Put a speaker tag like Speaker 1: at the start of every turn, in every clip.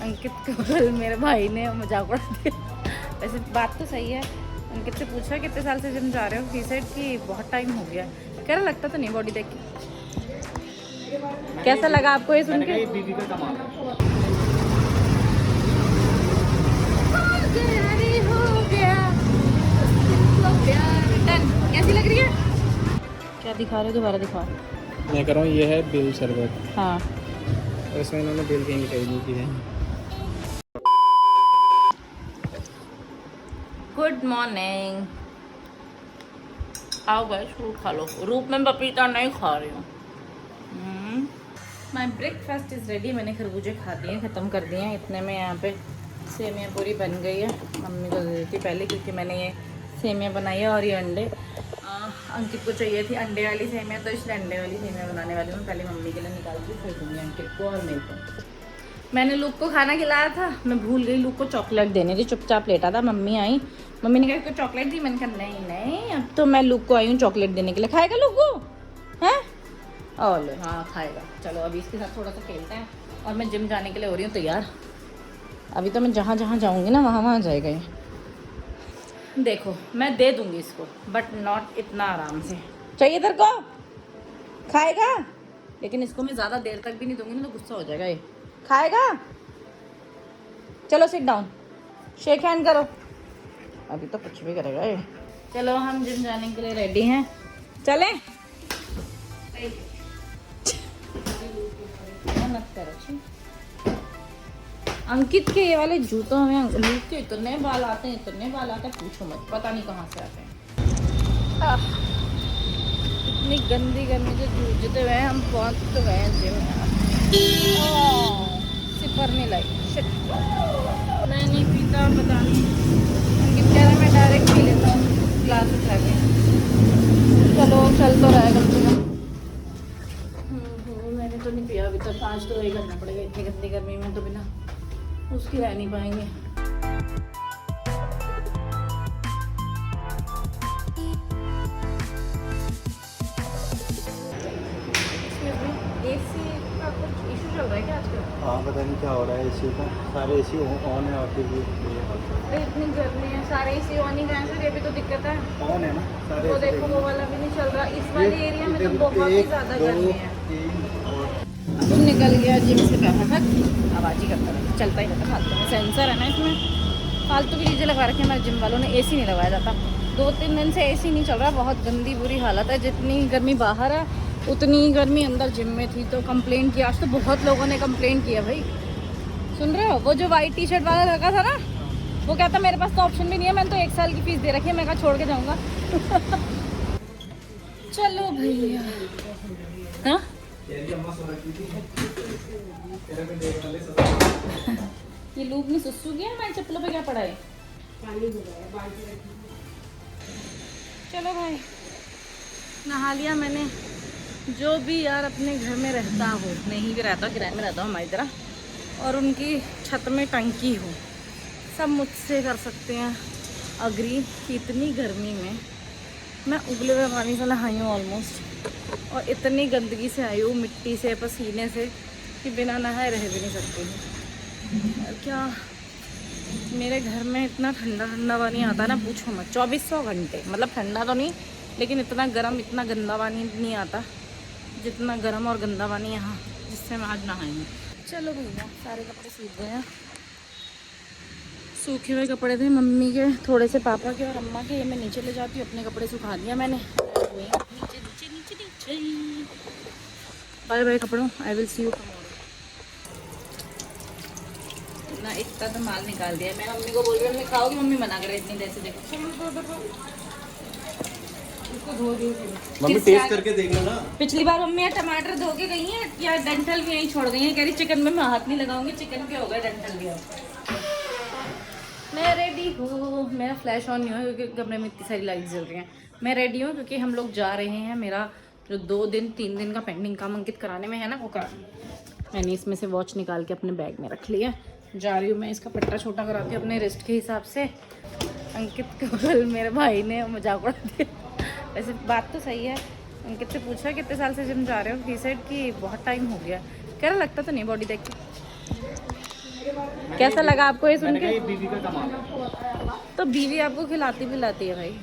Speaker 1: अंकित को कल मेरे भाई ने मजाक उड़ा दिया। वैसे बात तो सही है। अंकित से पूछा कितने साल से जिम जा रहे हो, ही सेड कि बहुत टाइम हो गया। कह रहा लगता तो नहीं बॉडी देख के। कैसा लगा आपको ये सुन के?
Speaker 2: बीवी का कमाल
Speaker 1: कैसी लग रही है? क्या दिखा रहे हो, दोबारा दिखाओ।
Speaker 2: मैं कर रहा हूँ। ये है बेल शरबत।
Speaker 1: हाँ
Speaker 2: और इसमें इन्होंने बेल की मिठाई दी की है।
Speaker 1: Good morning. आओ भाई फ्रूट खा लो। रूप में पपीता नहीं खा रही हूँ। My breakfast is ready. मैंने खरबूजे खा दिए, ख़त्म कर दिए हैं। इतने में यहाँ पे सेमियाँ पूरी बन गई है। मम्मी को दे देती पहले, क्योंकि मैंने ये सेमियाँ बनाई है और ये अंडे अंकित को चाहिए थी अंडे वाली सेमियाँ, तो इसलिए अंडे वाली सेमियाँ बनाने वाली हूँ। पहले मम्मी के लिए निकाल के फिर दूँगी अंकित को और मेरे को। मैंने लूक को खाना खिलाया था, मैं भूल गई लूक को चॉकलेट देने थी। चुपचाप लेटा था। मम्मी आई, मम्मी ने कहा इसको चॉकलेट दी। मैंने कहा नहीं नहीं, अब तो मैं लूक को आई हूँ चॉकलेट देने के लिए। खाएगा लूक को? हैं? ओले हाँ खाएगा। चलो अभी इसके साथ थोड़ा सा खेलते हैं और मैं जिम जाने के लिए हो रही हूँ तैयार। अभी तो मैं जहाँ जहाँ जाऊँगी ना वहाँ वहाँ जाएगा ये। देखो मैं दे दूँगी इसको, बट नॉट इतना आराम से। चाहिए तेरे को? खाएगा, लेकिन इसको मैं ज़्यादा देर तक भी नहीं दूँगी ना, तो गुस्सा हो जाएगा ये। खाएगा? चलो सिट डाउन, शेक हैंड करो। अभी तो कुछ भी करेगा ये। चलो हम जिम जाने के लिए रेडी हैं, चलें? मत करो। अंकित के ये वाले जूतों में अंकित के इतने बाल आते हैं, इतने बाल आते हैं पूछो मत, पता नहीं कहाँ से आते हैं। इतनी गंदी गंदी जो जूते हुए हैं। हम पहुँच तो गए हैं जिम यार। सिपर नहीं लाई, शिट। मैं नहीं पीता, पता नहीं। अंकित कह रहा है मैं डायरेक्ट पी लेता हूँ ग्लास उठा के। चलो चल तो रहा है कम से कम। मैंने तो नहीं पिया अभी तक। आज तो वही करना पड़ेगा, इतनी गंदी गर्मी में तो बिना उसकी रह नहीं पाएंगे। एसी का कुछ इशू चल रहा है क्या आजकल?
Speaker 2: हाँ पता नहीं क्या हो रहा है एसी का। सारे एसी ऑन है और फिर भी
Speaker 1: इतनी गर्मी है, सारे एसी ऑन ही गए हैं। ये भी तो दिक्कत है।
Speaker 2: ऑन है ना सारे।
Speaker 1: वो देखो वो वाला भी नहीं चल रहा। इस वाले एरिया में तो बहुत ही ज़्यादा गर्मी है। अब निकल गया जिम से बाहर, आवाज़ ही करता रहता, चलता ही रहता फालतू में। सेंसर है ना इसमें, फालतू की चीज़ें लगा रखी है हमारे जिम वालों ने। एसी नहीं लगाया जाता। 2-3 दिन से एसी नहीं चल रहा। बहुत गंदी बुरी हालत है। जितनी गर्मी बाहर है उतनी गर्मी अंदर जिम में थी। तो कंप्लेंट किया आज तो बहुत लोगों ने कंप्लेंट किया भाई। सुन रहे हो? वो जो वाइट टी शर्ट वाला लगा था ना, वो कहता मेरे पास तो ऑप्शन भी नहीं है, मैंने तो 1 साल की फीस दे रखी है, मैं कहा छोड़ के जाऊँगा। चलो भैया। हाँ ये लूप ने सुसु किया। हमारी चप्पलों पे क्या पड़ा है? चलो भाई नहा लिया मैंने। जो भी यार अपने घर में रहता हो, नहीं भी रहता, किराए में रहता हूँ हमारी तरह, और उनकी छत में टंकी हो, सब मुझसे कर सकते हैं अग्री कि इतनी गर्मी में मैं उबले हुए पानी से नहाई हूँ ऑलमोस्ट, और इतनी गंदगी से आई हूँ, मिट्टी से, पसीने से, कि बिना नहाए रह भी नहीं सकती हूँ। और क्या मेरे घर में इतना ठंडा ठंडा पानी आता है ना, पूछो मत। 2400 घंटे, मतलब ठंडा तो नहीं, लेकिन इतना गर्म, इतना गंदा पानी नहीं आता जितना गर्म और गंदा पानी यहाँ, जिससे मैं आज नहाई हूँ। चलो भैया सारे कपड़े सूख गए हैं। सूखे हुए कपड़े थे मम्मी के, थोड़े से पापा के और अम्मा के। ये मैं नीचे ले जाती हूँ, अपने कपड़े सुखा दिया मैंने। नीचे नीचे नीचे नीचे। बाय बाय कपड़ों, I will see you tomorrow. ना इतना तो माल निकाल दिया। मैं मम्मी को बोल रही हूँ खाओगी, मम्मी मना कर रही इतनी देर से। देखो इसको धो दी
Speaker 2: मम्मी, टेस्ट करके देख लो ना।
Speaker 1: पिछली बार मम्मी टमाटर धो के गई हैं या डेंटल भी यहीं छोड़ गई हैं। कह रही चिकन में मैं हाथ नहीं लगाऊंगी, चिकन भी होगा डेंटल भी होगा। मैं रेडी हूँ। मेरा फ्लैश ऑन नहीं हुआ क्योंकि कमरे में इतनी सारी लाइट जल रही हैं। मैं रेडी हूँ क्योंकि हम लोग जा रहे हैं। मेरा जो 2-3 दिन का पेंडिंग काम अंकित कराने में है ना, वो करा। मैंने इसमें से वॉच निकाल के अपने बैग में रख लिया। जा रही हूँ मैं। इसका पट्टा छोटा कराती हूँ अपने रिस्ट के हिसाब से। अंकित को कल मेरे भाई ने मजाक उड़ा दिया। वैसे बात तो सही है। अंकित से पूछा कितने साल से जिम जा रहे हो, ही सेड कि बहुत टाइम हो गया। कह रहा लगता तो नहीं बॉडी देख के। कैसा लगा आपको ये सुन
Speaker 2: मैंने
Speaker 1: के?
Speaker 2: कहा ये बीवी का कमाल है।
Speaker 1: तो बीवी आपको खिलाती पिलाती है भाई,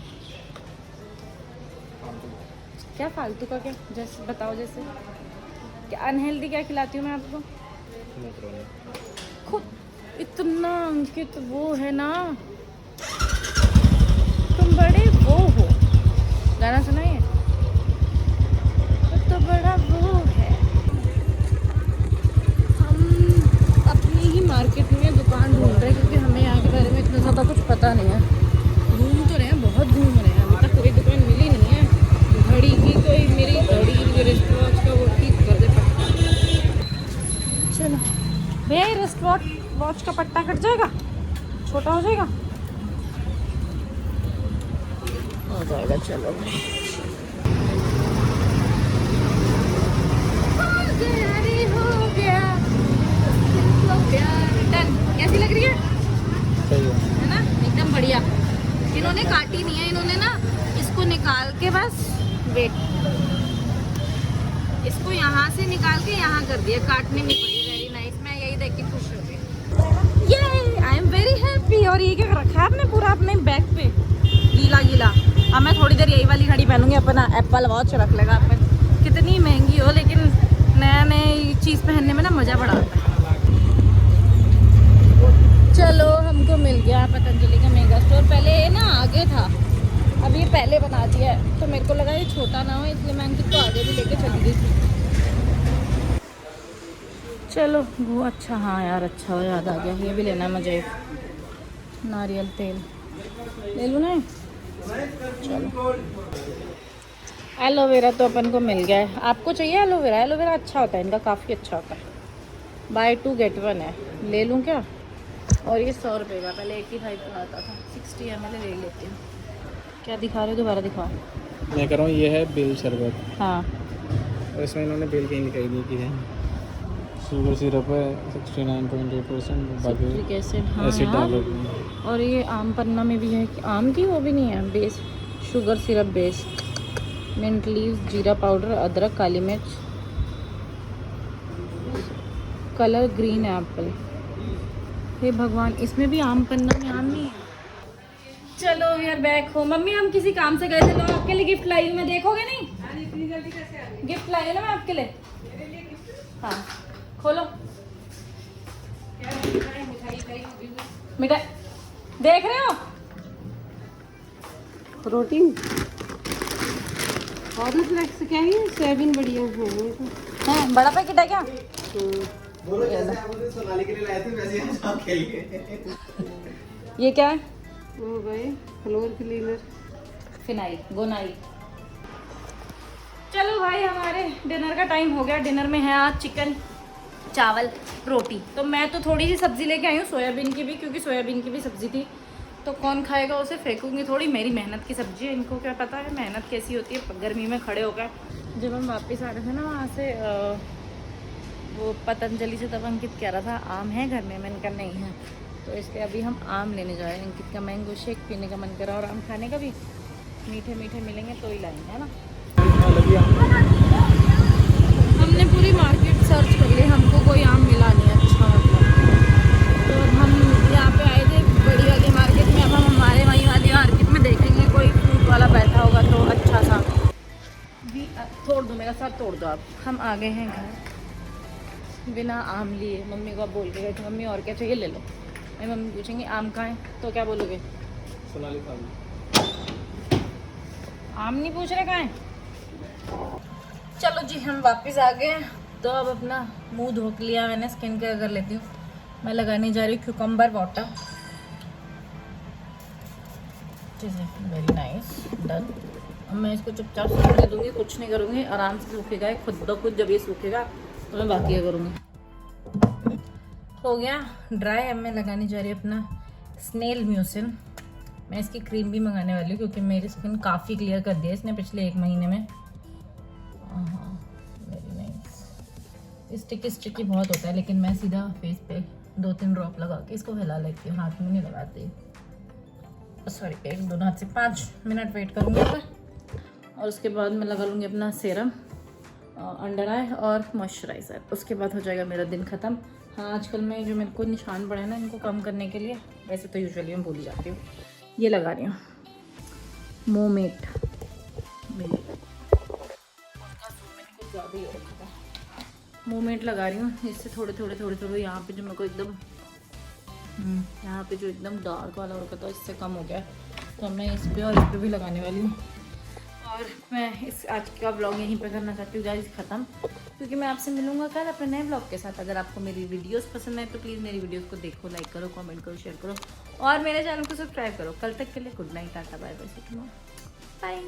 Speaker 1: क्या फालतू का क्या? जैसे बताओ, जैसे क्या अनहेल्दी क्या खिलाती हूँ मैं आपको? खुद इतना अंकित वो है ना, तुम बड़े वो हो, गाना सुनाइए, तो बड़ा वो है। हम अपनी ही मार्केट में दुकान ढूंढ रहे हैं क्योंकि हमें यहाँ के बारे में इतना ज़्यादा कुछ पता नहीं है। घूम तो रहे हैं, बहुत घूम रहे हैं, अभी तक कोई दुकान मिली नहीं है। घड़ी की कोई, मेरी घड़ी जो रिस्ट वॉच का वो ठीक कर दे पट्टा। चलो भैया, ये रिस्ट वॉच का पट्टा कट जाएगा, छोटा हो जाएगा, हो जाएगा। चलो हो गया प्यार डन। कैसी लग रही है?
Speaker 2: सही
Speaker 1: है ना, एकदम बढ़िया। इन्होंने काटी नहीं है, इन्होंने ना इसको निकाल के बस वेट, इसको यहाँ से निकाल के यहाँ कर दिया, काटने नहीं पड़ी। वेरी नाइस, मैं यही देख के खुश हो गई। ये आई एम वेरी हैप्पी। और ये क्या रखा है आपने पूरा अपने बैग पे, गीला गीला। अब मैं थोड़ी देर यही वाली घड़ी पहनूंगी, अपना एप्पल वॉच रख लेगा अपन, कितनी महंगी हो लेकिन नया नई चीज़ पहनने में ना मज़ा बड़ा आता है। चलो हमको मिल गया पतंजलि का मेगा स्टोर। पहले ये ना आगे था, अब ये पहले बना दिया है, तो मेरे को लगा ये छोटा ना हो, इसलिए मैं इनको आगे भी लेके चली गई थी। चलो वो अच्छा, हाँ यार अच्छा हो, याद आ गया, ये भी लेना है मुझे, नारियल तेल ले लूँ ना। चलो एलोवेरा तो अपन को मिल गया है। आपको चाहिए एलोवेरा? एलोवेरा अच्छा होता है इनका, काफ़ी अच्छा होता है। बाय 2 get 1 है, ले लूँ क्या? और ये 100 रुपये का, पहले 85 का आता था। 60 ml ले लेती हूँ। क्या दिखा रहे हो, दोबारा दिखाओ।
Speaker 2: मैं कह रहा हूँ ये है बेल शरबत,
Speaker 1: हाँ
Speaker 2: और इसमें इन्होंने बेल की लिखाई दी कि है शुगर सिरप है 69.8%, बाकी
Speaker 1: सिट्रिक एसिड, हाँ
Speaker 2: एसिड
Speaker 1: यार।
Speaker 2: डालो।
Speaker 1: और ये आम पन्ना में भी है कि आम की वो भी नहीं है, base sugar syrup base, mint leaves, जीरा पाउडर, अदरक, काली मिर्च, कलर ग्रीन एप्पल। हे भगवान, इसमें भी आम पन्ना में आम नहीं है। चलो यार बैक हो। मम्मी हम किसी काम से गए थे, तो आपके लिए गिफ्ट लाई हूँ मैं, देखोगे नहीं? गिफ्ट लाई है ना मैं आपके लिए। हाँ खोलो, मिठाई देख रहे हो?
Speaker 3: प्रोटीन हॉर्लिक्स क्या है, सोयाबीन बढ़िया है।
Speaker 1: हैं बड़ा पैकेट है क्या?
Speaker 2: सोनाली के लिए लाए थे, वैसे हम सब खेल गए।
Speaker 1: ये क्या है?
Speaker 3: वो भाई फ्लोर क्लीनर,
Speaker 1: फिनाइल, गोनाइल। चलो भाई हमारे डिनर का टाइम हो गया। डिनर में है आज चिकन, चावल, रोटी। तो मैं तो थोड़ी सी सब्जी लेके आई हूँ सोयाबीन की भी, क्योंकि सोयाबीन की भी सब्जी थी, तो कौन खाएगा उसे, फेंकूंगी थोड़ी। मेरी मेहनत की सब्जी है, इनको क्या पता है मेहनत कैसी होती है गर्मी में खड़े होकर। जब हम वापस आ रहे थे ना वहाँ से वो पतंजलि से, तब अंकित कह रहा था आम है घर में, मैंने कहा नहीं है, तो इसलिए अभी हम आम लेने जा रहे हैं। अंकित का मैंगो शेक पीने का मन करा, और आम खाने का भी, मीठे मीठे मिलेंगे तो ही लाएंगे, है ना। हमने पूरी मार्केट सर्च कर ली, हमको कोई आम मिला नहीं अच्छा, मतलब। तो हम यहाँ पे आए थे बड़ी वाली मार्केट में, अब हम हमारे वही वाली मार्केट में देखेंगे कोई फ्रूट वाला बैठा होगा तो अच्छा सा भी। तोड़ दो मेरा साथ, तोड़ दो आप। हम आ गए हैं घर बिना आम लिए। मम्मी को आप बोल के गए थे, मम्मी और क्या चाहिए ले लो। मैं मम्मी पूछेंगी आम कहाँ है, तो क्या बोलोगे?
Speaker 2: सोनाली खा
Speaker 1: आम नहीं पूछ रहे कहाँ है। चलो जी हम वापस आ गए हैं, तो अब अपना मुंह धो लिया मैंने, स्किन केयर कर लेती हूँ। मैं लगाने जा रही हूँ क्यूकम्बर वाटर। ठीक है, वेरी नाइस, डन। अब मैं इसको चुपचाप सूखने दूँगी, कुछ नहीं करूँगी, आराम से सूखेगा खुद ब खुद। जब ये सूखेगा तो मैं बाकी करूँगी। हो गया ड्राई। अब मैं लगाने जा रही हूँ अपना स्नेल म्यूसिन। मैं इसकी क्रीम भी मंगाने वाली हूँ क्योंकि मेरी स्किन काफ़ी क्लियर कर दी है इसने पिछले 1 महीने में। हाँ वेरी नाइस। स्टिकी बहुत होता है, लेकिन मैं सीधा फेस पे 2-3 ड्रॉप लगा के इसको हिला लेती हूँ, हाथ में नहीं लगाती। सॉरी, 1-2 हाथ से 5 मिनट वेट करूँगी पर, और उसके बाद मैं लगा लूँगी अपना सेरम, अंडर आई और मॉइस्चराइज़र। उसके बाद हो जाएगा मेरा दिन ख़त्म। हाँ आजकल मैं जो मेरे को निशान पड़े हैं ना इनको कम करने के लिए, वैसे तो यूजुअली मैं भूल ही जाती हूँ, ये लगा रही हूँ मोमेट। मैंने कुछ ज़्यादा ही रखा था, मोमेट लगा रही हूँ। इससे थोड़े थोड़े यहाँ पे जो मेरे को एकदम यहाँ पे जो एकदम डार्क वाला हो रखा था इससे कम हो गया, तो मैं इस पे और इस पे भी लगाने वाली हूँ। और मैं इस आज का ब्लॉग यहीं पे करना चाहती हूँ गाइस ख़त्म, क्योंकि मैं आपसे मिलूंगा कल अपने नए ब्लॉग के साथ। अगर आपको मेरी वीडियोस पसंद आए तो प्लीज़ मेरी वीडियोस को देखो, लाइक करो, कमेंट करो, शेयर करो और मेरे चैनल को सब्सक्राइब करो। कल तक के लिए good night, tata, bye bye, bye.